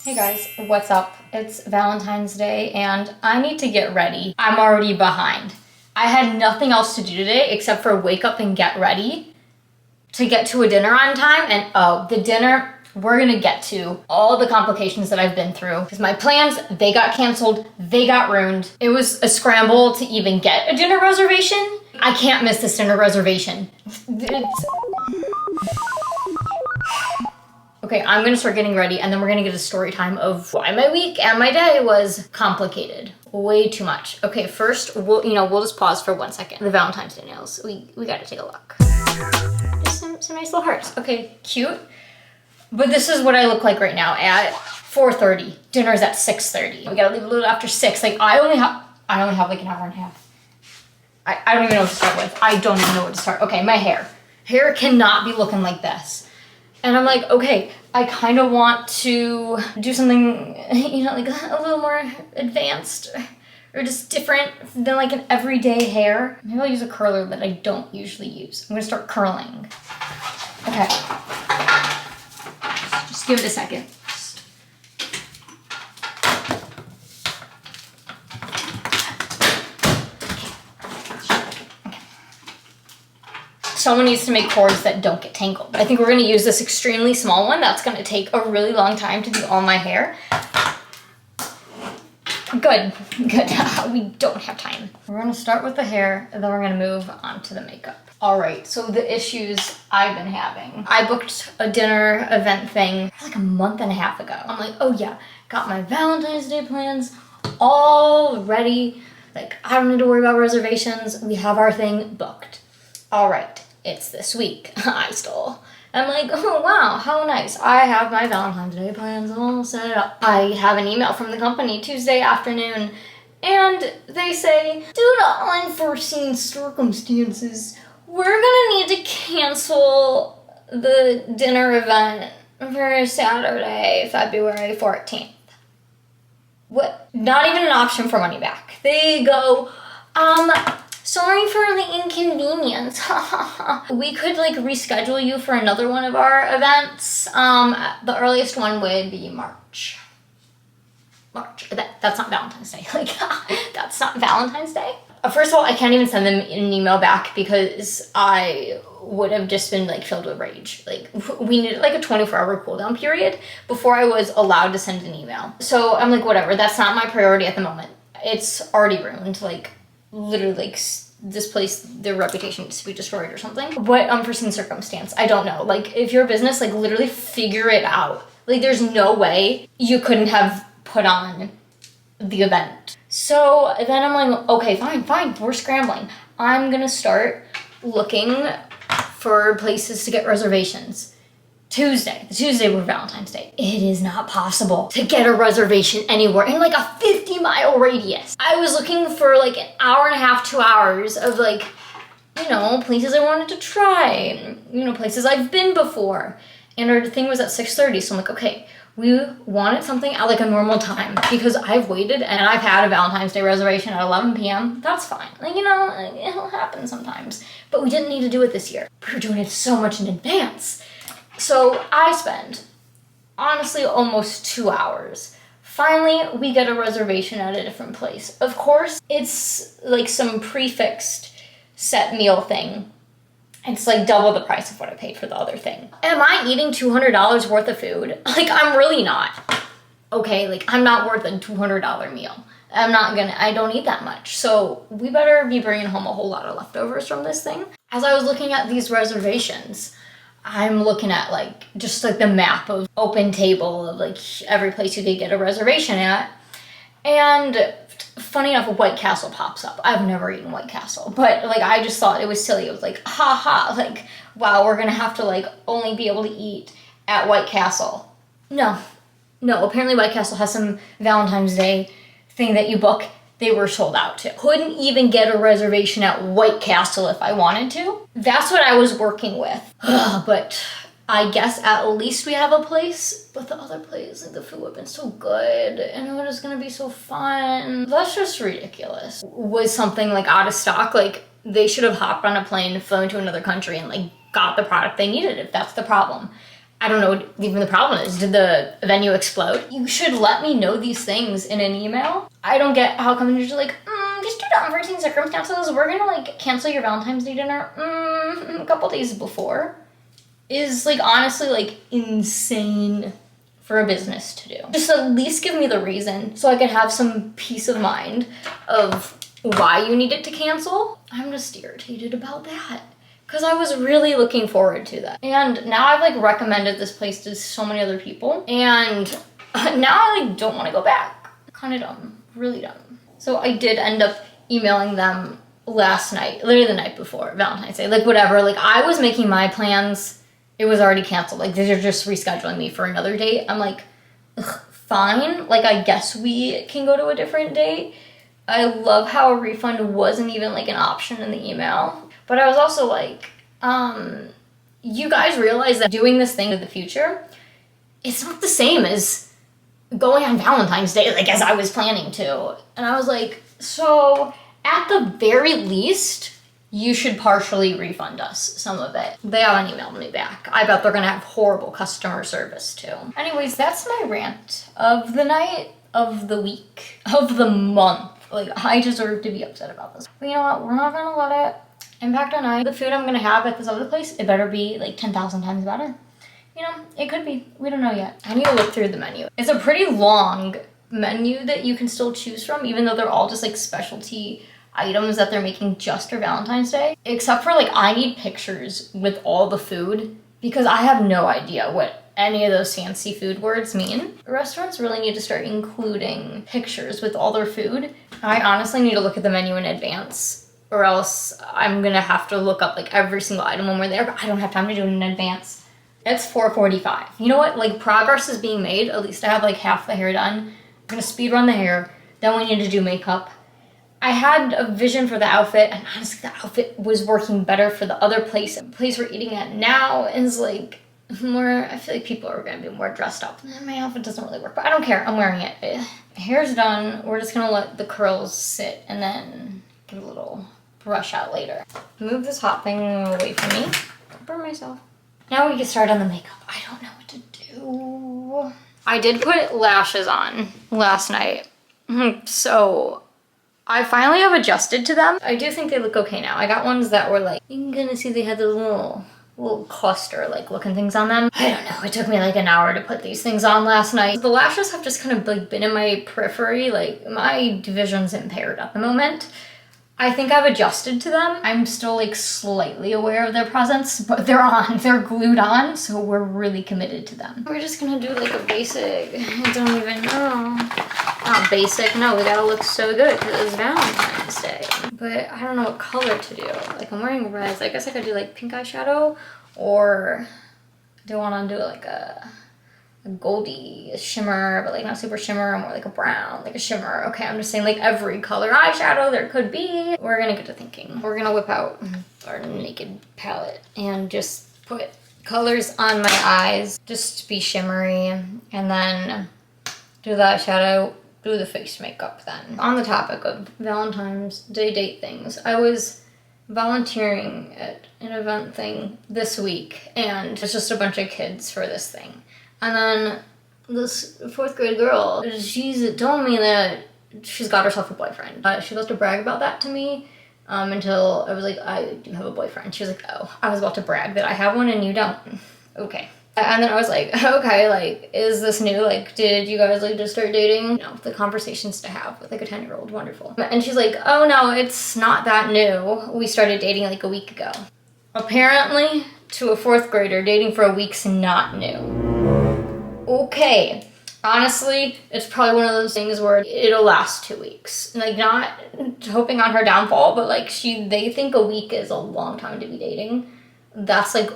Hey guys, what's up? It's Valentine's Day and I need to get ready. I'm already behind. I had nothing else to do today except for wake up and get ready to get to a dinner on time. And oh, the dinner, we're gonna get to all the complications that I've been through. Because my plans, they got canceled, they got ruined. It was a scramble to even get a dinner reservation. I can't miss this dinner reservation. Okay, I'm gonna start getting ready and then we're gonna get a story time of why my week and my day was complicated. Way too much. Okay, first, we'll just pause for 1 second. The Valentine's Day nails, we gotta take a look. Just some nice little hearts. Okay, cute. But this is what I look like right now at 4:30. Dinner's at 6:30. We gotta leave a little after 6. Like, I only have like an hour and a half. I don't even know what to start with. I don't even know what to start. Okay, my hair. Hair cannot be looking like this. And I'm like, okay, I kind of want to do something, like a little more advanced or just different than like an everyday hair. Maybe I'll use a curler that I don't usually use. I'm gonna start curling. Okay. Just give it a second. Someone needs to make cords that don't get tangled. I think we're gonna use this extremely small one. That's gonna take a really long time to do all my hair. Good. We don't have time. We're gonna start with the hair and then we're gonna move on to the makeup. All right, so the issues I've been having. I booked a dinner event thing like a month and a half ago. I'm like, oh yeah, got my Valentine's Day plans all ready. Like, I don't need to worry about reservations. We have our thing booked. All right. It's this week. I'm like, oh wow, how nice. I have my Valentine's Day plans all set up. I have an email from the company Tuesday afternoon, and they say, due to unforeseen circumstances, we're gonna need to cancel the dinner event for Saturday, February 14th. What? Not even an option for money back. They go, sorry for the inconvenience. We could like reschedule you for another one of our events. The earliest one would be March. That's not Valentine's Day. Like, that's not Valentine's Day. First of all, I can't even send them an email back because I would have just been like filled with rage. Like, we needed like a 24-hour cooldown period before I was allowed to send an email. So I'm like, whatever, that's not my priority at the moment. It's already ruined. Like, literally, like, this place, their reputation needs to be destroyed or something. What unforeseen circumstance? I don't know. Like, if you're a business, like, literally figure it out. Like, there's no way you couldn't have put on the event. So then I'm like, okay, fine, we're scrambling. I'm gonna start looking for places to get reservations. Tuesday before Valentine's Day. It is not possible to get a reservation anywhere in like a 50-mile radius. I was looking for like an hour and a half, 2 hours of like, places I wanted to try, places I've been before. And our thing was at 6:30, so I'm like, okay, we wanted something at like a normal time because I've waited and I've had a Valentine's Day reservation at 11 p.m. That's fine. Like, it'll happen sometimes. But we didn't need to do it this year. We were doing it so much in advance. So I spend, honestly, almost 2 hours. Finally, we get a reservation at a different place. Of course, it's like some prefixed set meal thing. It's like double the price of what I paid for the other thing. Am I eating $200 worth of food? Like, I'm really not. Okay, like, I'm not worth a $200 meal. I don't eat that much. So we better be bringing home a whole lot of leftovers from this thing. As I was looking at these reservations, I'm looking at like just like the map of open table of like every place you could get a reservation at. And funny enough, White Castle pops up. I've never eaten White Castle, but like I just thought it was silly. It was like, haha, like, wow, we're gonna have to like only be able to eat at White Castle. No, apparently White Castle has some Valentine's Day thing that you book. They were sold out too. Couldn't even get a reservation at White Castle if I wanted to. That's what I was working with. But I guess at least we have a place. But the other place, like the food would have been so good and it was gonna be so fun. That's just ridiculous. Was something like out of stock? Like, they should have hopped on a plane, flown to another country and like got the product they needed if that's the problem. I don't know what even the problem is. Did the venue explode? You should let me know these things in an email. I don't get how come you're just like, just due to unforeseen circumstances, we're gonna like cancel your Valentine's Day dinner a couple days before. Is like honestly like insane for a business to do. Just at least give me the reason so I can have some peace of mind of why you needed to cancel. I'm just irritated about that because I was really looking forward to that. And now I've like recommended this place to so many other people and now I like don't want to go back. Kind of dumb, really dumb. So I did end up emailing them last night, literally the night before Valentine's Day, like whatever. Like I was making my plans. It was already canceled. Like they're just rescheduling me for another date. I'm like, ugh, fine. Like I guess we can go to a different date. I love how a refund wasn't even like an option in the email. But I was also like, you guys realize that doing this thing in the future, it's not the same as going on Valentine's Day, like as I was planning to. And I was like, so at the very least, you should partially refund us some of it. They haven't emailed me back. I bet they're gonna have horrible customer service too. Anyways, that's my rant of the night, of the week, of the month. Like, I deserve to be upset about this. But you know what? We're not gonna let it impact our night. The food I'm gonna have at this other place, it better be like 10,000 times better. You know, it could be. We don't know yet. I need to look through the menu. It's a pretty long menu that you can still choose from, even though they're all just like specialty items that they're making just for Valentine's Day. Except for like, I need pictures with all the food because I have no idea what any of those fancy food words mean. Restaurants really need to start including pictures with all their food. I honestly need to look at the menu in advance or else I'm gonna have to look up like every single item when we're there, but I don't have time to do it in advance. It's 4:45. You know what? Like progress is being made. At least I have like half the hair done. I'm gonna speed run the hair. Then we need to do makeup. I had a vision for the outfit, and honestly, the outfit was working better for the other place. The place we're eating at now is like more, I feel like people are gonna be more dressed up. My outfit doesn't really work, but I don't care. I'm wearing it. My hair's done. We're just gonna let the curls sit and then give a little brush out later. Move this hot thing away from me. Burn myself. Now we can start on the makeup. I don't know what to do. I did put lashes on last night, so I finally have adjusted to them. I do think they look okay now. I got ones that were like, you can kind of see they had those little cluster like looking things on them. I don't know, it took me like an hour to put these things on last night. The lashes have just kind of like been in my periphery, like my vision's impaired at the moment. I think I've adjusted to them. I'm still like slightly aware of their presence, but they're on, they're glued on, so we're really committed to them. We're just gonna do like a basic, I don't even know. Not basic, no, we gotta look so good because it's Valentine's Day. But I don't know what color to do. Like I'm wearing red, I guess I could do like pink eyeshadow, or do I wanna do like a goldy shimmer, but like not super shimmer, more like a brown, like a shimmer. Okay, I'm just saying like every color eyeshadow there could be. We're gonna get to thinking. We're gonna whip out our naked palette and just put colors on my eyes, just to be shimmery, and then do the eyeshadow, do the face makeup then. On the topic of Valentine's Day date things, I was volunteering at an event thing this week, and it's just a bunch of kids for this thing. And then this 4th grade girl, she's told me that she's got herself a boyfriend. She loves to brag about that to me until I was like, I do have a boyfriend. She was like, oh, I was about to brag that I have one and you don't. Okay. And then I was like, okay, like, is this new? Like, did you guys like just start dating? You know, the conversations to have with like a 10-year-old, wonderful. And she's like, oh no, it's not that new. We started dating like a week ago. Apparently, to a 4th grader, dating for a week's not new. Okay, honestly, it's probably one of those things where it'll last 2 weeks. Like, not hoping on her downfall, but like they think a week is a long time to be dating. That's like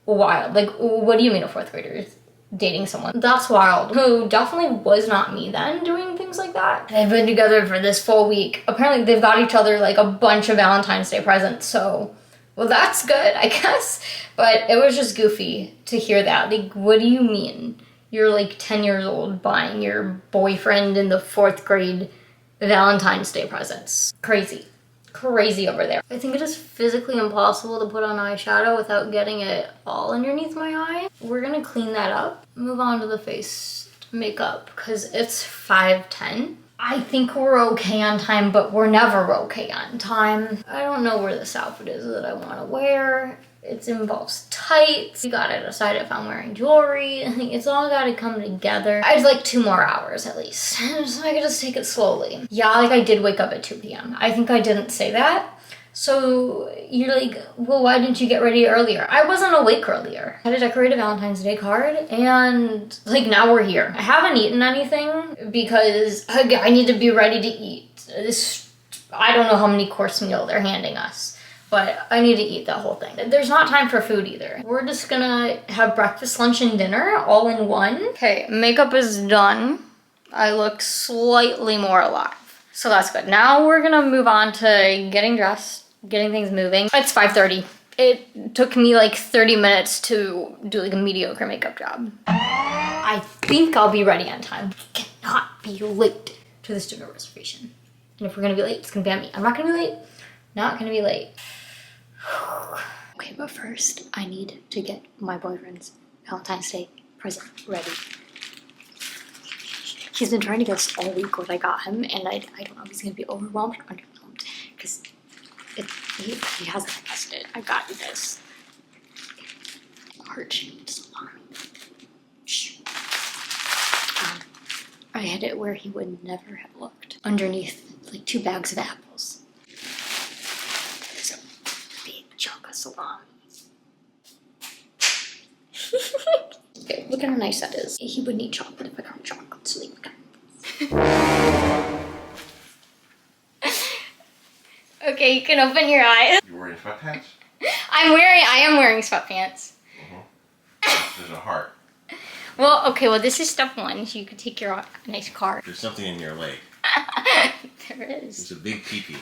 wild. Like, what do you mean a 4th grader is dating someone? That's wild. Who definitely was not me then doing things like that. They've been together for this full week. Apparently they've got each other like a bunch of Valentine's Day presents, so well, that's good, I guess. But it was just goofy to hear that. Like, what do you mean? You're like 10 years old buying your boyfriend in the 4th grade Valentine's Day presents. Crazy. crazy over there. I think it is physically impossible to put on eyeshadow without getting it all underneath my eye. We're gonna clean that up. Move on to the face makeup because it's 5:10. I think we're okay on time, but we're never okay on time. I don't know where this outfit is that I want to wear. It involves tights. We gotta decide if I'm wearing jewelry. I think it's all gotta come together. I'd like 2 more hours at least. So I could just take it slowly. Yeah, like I did wake up at 2 p.m. I think I didn't say that. So you're like, well, why didn't you get ready earlier? I wasn't awake earlier. I had to decorate a Valentine's Day card and like now we're here. I haven't eaten anything because I need to be ready to eat. I don't know how many course meal they're handing us, but I need to eat that whole thing. There's not time for food either. We're just gonna have breakfast, lunch, and dinner all in one. Okay, makeup is done. I look slightly more alive. So that's good. Now we're gonna move on to getting dressed, getting things moving. It's 5:30. It took me like 30 minutes to do like a mediocre makeup job. I think I'll be ready on time. We cannot be late to this dinner reservation. And if we're gonna be late, it's gonna be on me. I'm not gonna be late. Not gonna be late. Okay, but first I need to get my boyfriend's Valentine's Day present ready. He's been trying to guess all week what I got him, and I don't know if he's gonna be overwhelmed or underwhelmed because he hasn't guessed it. I got you this heart-shaped salami. I had it where he would never have looked. Underneath, like 2 bags of apples. There's a big chunk of salami. Okay, look at how nice that is. He would need chocolate if I got chocolate, so leave it. Okay, you can open your eyes. You're wearing sweatpants? I am wearing sweatpants. There's a heart. Well, okay, well this is step 1, so you could take your nice card. There's something in your leg. There is. It's a big pee-pee.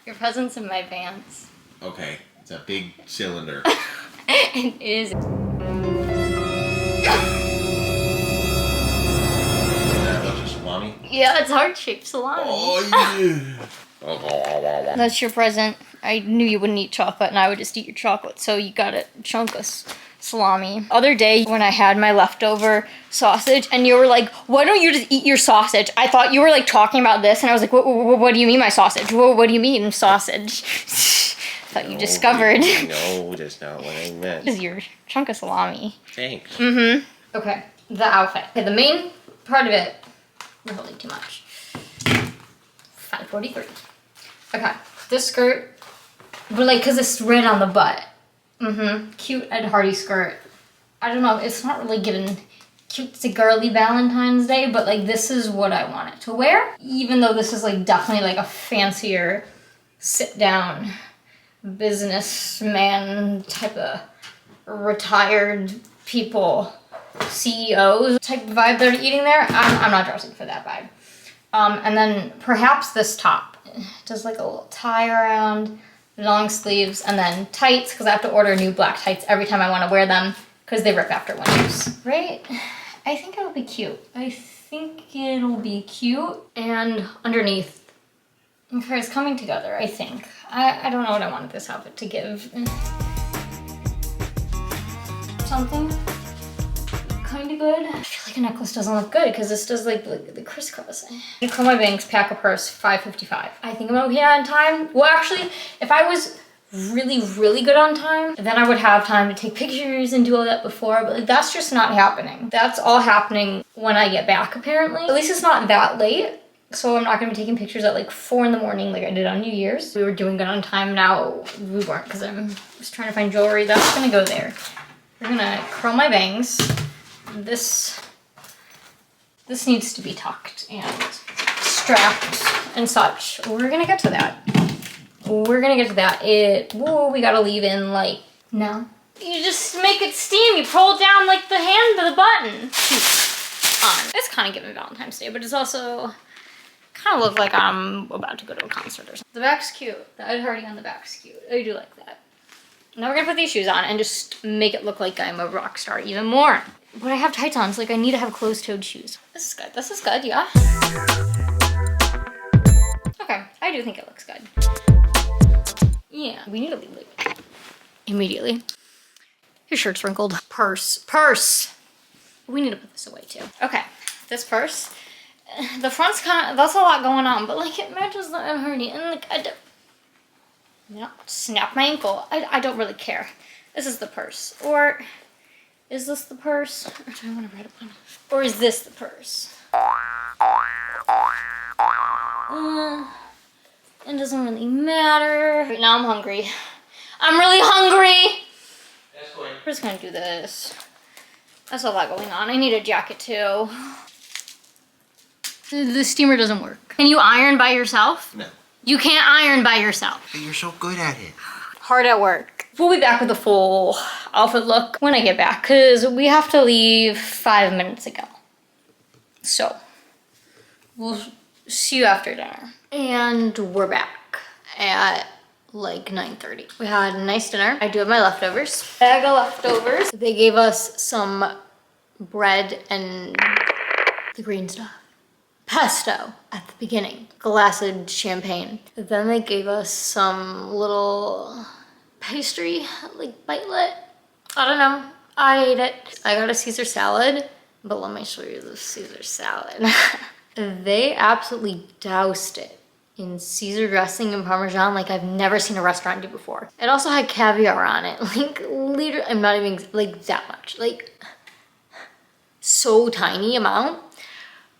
Your present's in my pants. Okay, it's a big cylinder. It is. Salami? Yeah, it's heart-shaped salami. Oh, yeah. That's your present. I knew you wouldn't eat chocolate, and I would just eat your chocolate, so you got a chunk of salami. Other day, when I had my leftover sausage, and you were like, why don't you just eat your sausage? I thought you were like talking about this, and I was like, what do you mean my sausage? What do you mean sausage? I thought you discovered. No, that's not what I meant. This is your chunk of salami. Thanks. Mm-hmm. Okay, the outfit. Okay, the main part of it, we're holding too much. 5:43. Okay, this skirt, but like, cause it's red on the butt. Mm-hmm, cute Ed Hardy skirt. I don't know, it's not really giving cutesy girly Valentine's Day, but like this is what I want it to wear. Even though this is like definitely like a fancier sit down businessman type of retired people, CEOs type of vibe they're eating there. I'm not dressing for that vibe. And then perhaps this top. It does like a little tie around, long sleeves, and then tights, because I have to order new black tights every time I want to wear them, because they rip after 1 use. Right? I think it'll be cute. I think it'll be cute. And underneath, okay, it's coming together, I think. I don't know what I wanted this outfit to give. Something kind of good. I feel like a necklace doesn't look good because this does like the crisscross. I curl my bangs, pack a purse, 5:55. I think I'm okay on time. Well, actually, if I was really, really good on time, then I would have time to take pictures and do all that before, but like, that's just not happening. That's all happening when I get back, apparently. At least it's not that late. So I'm not gonna be taking pictures at like 4 in the morning like I did on New Year's. We were doing good on time, now we weren't because I was trying to find jewelry. That's gonna go there. We're gonna curl my bangs. This needs to be tucked and strapped and such. We're gonna get to that. We're gonna get to that. We gotta leave in like, no. You just make it steam. You pull down like the hand of the button. On. It's kind of giving Valentine's Day, but it's also kind of look like I'm about to go to a concert or something. The back's cute. The Ed Hardy on the back's cute. I do like that. Now we're gonna put these shoes on and just make it look like I'm a rock star even more. But I have tights on, so like I need to have closed-toed shoes. This is good. This is good, yeah. Okay, I do think it looks good. Yeah, we need to leave it immediately. Your shirt's wrinkled. Purse. We need to put this away too. Okay, this purse. The front's kind of, that's a lot going on, but like it matches the hernia and like I don't, yeah, snap my ankle. I don't really care. This is the purse. Or is this the purse? Or do I want to write upon it? Or is this the purse? It doesn't really matter. Right now I'm hungry. I'm really hungry. That's fine. We're just gonna do this. That's a lot going on. I need a jacket too. The steamer doesn't work. Can you iron by yourself? No. You can't iron by yourself. But you're so good at it. Hard at work. We'll be back with a full outfit look when I get back because we have to leave 5 minutes ago. So, we'll see you after dinner. And we're back at like 9:30. We had a nice dinner. I do have my leftovers. Bag of leftovers. They gave us some bread and the green stuff. Pesto at the beginning. Glass of champagne. Then they gave us some little pastry, like bitelet. I don't know. I ate it. I got a Caesar salad, but let me show you the Caesar salad. They absolutely doused it in Caesar dressing and Parmesan like I've never seen a restaurant do before. It also had caviar on it. Like, literally, I'm not even, like, that much. Like, so tiny amount.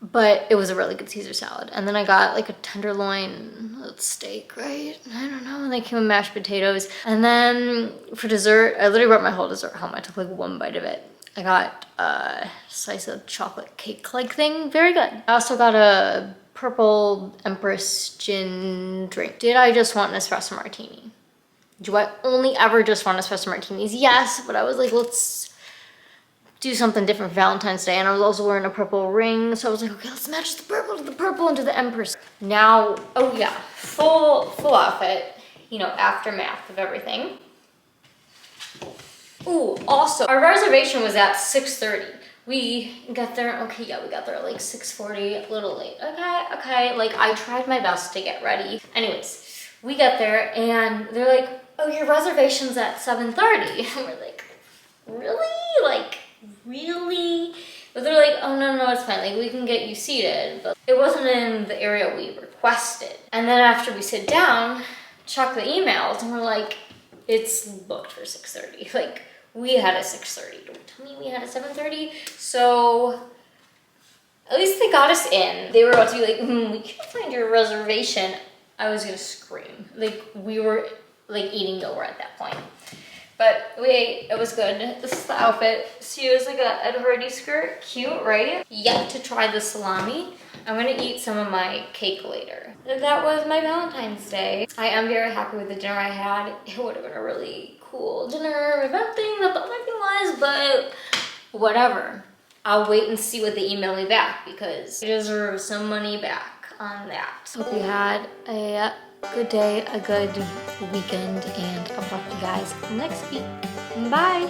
But it was a really good Caesar salad. And then I got like a tenderloin steak, right? I don't know. And they came with mashed potatoes. And then for dessert, I literally brought my whole dessert home. I took like one bite of it. I got a slice of chocolate cake-like thing. Very good. I also got a purple Empress gin drink. Did I just want an espresso martini? Do I only ever just want espresso martinis? Yes, but I was like, let's do something different for Valentine's Day. And I was also wearing a purple ring. So I was like, okay, let's match the purple to the purple and to the Empress. Now, oh yeah, full outfit, you know, aftermath of everything. Ooh, also, our reservation was at 6:30. We got there, okay, yeah, we got there at like 6:40, a little late. Okay, like I tried my best to get ready. Anyways, we got there and they're like, oh, your reservation's at 7:30. And we're like, really? Like, really? But they're like, oh, no, it's fine. Like, we can get you seated. But it wasn't in the area we requested. And then after we sit down, check the emails, and we're like, it's booked for 6:30. Like, we had a 6:30. Don't tell me we had a 7:30. So, at least they got us in. They were about to be like, we can't find your reservation. I was gonna scream. Like, we were, like, eating nowhere at that point. But we ate, it was good. This is the outfit. See, it was like a hoodie skirt, cute, right? Yet to try the salami. I'm gonna eat some of my cake later. That was my Valentine's Day. I am very happy with the dinner I had. It would have been a really cool dinner event thing that the other thing was, but whatever. I'll wait and see what they email me back because I deserve some money back on that. Hope you had a good day, a good weekend, and I'll talk to you guys next week. Bye!